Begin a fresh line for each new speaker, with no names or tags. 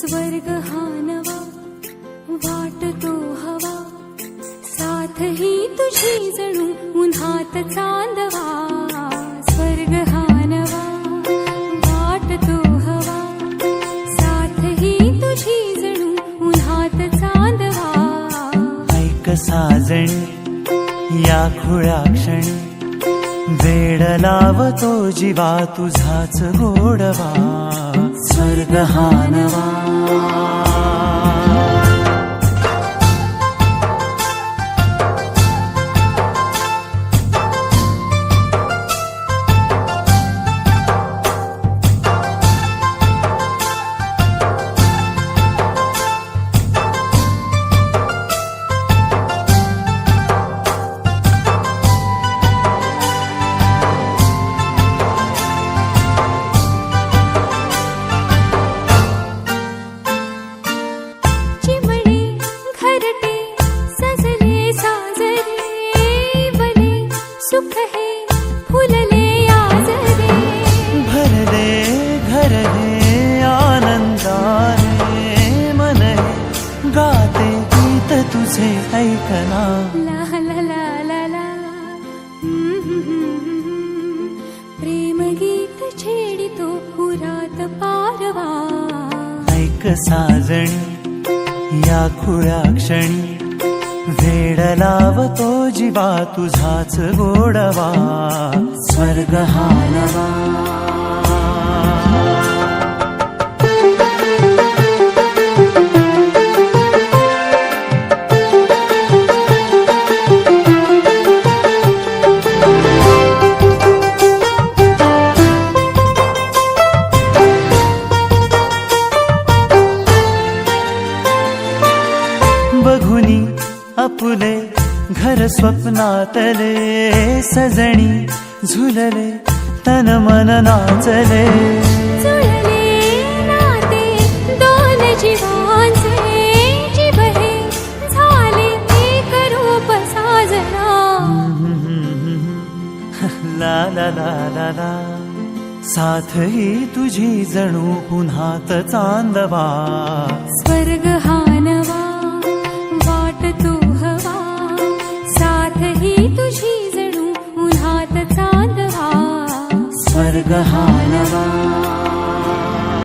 स्वर्ग हा नवा वाटतो हवा, साथ ही तुझी जणू उन्हात चांदवा. स्वर्ग हा नवा वाटतो हवा, साथ ही तुझी जणू उन्हात चांदवा.
ऐक साजणी या खुळ्या क्षणी, वेड लावतो जीवा तुझाच गोडवा. स्वर्ग हा नवा.
सुख है फुलले आजरे,
भरले घर हे आनंदाने. मन हे गाते गीत तुझे ऐकना.
ला ला ला ला ला. प्रेम गीत छेडितो पुरात पारवा.
ऐक साजणी या खुळ्या क्षणी, वेड लावतो जीवा तुझाच गोडवा. स्वर्ग हा नवा. बघुनी आपुले घर स्वप्नातले, सजणी झुलले तन मन नाचले.
जुळले नाते दोन जीवांचे, जीव हे झाले एक रूप साजना.
ला ला ला ला ला. साथ ही तुझी जणू पुन्हात चांदवा.
स्वर्ग हा नवा वाटतो हवा, साथ ही तुझी जणू उन्हात चांदवा.
स्वर्ग हा नवा.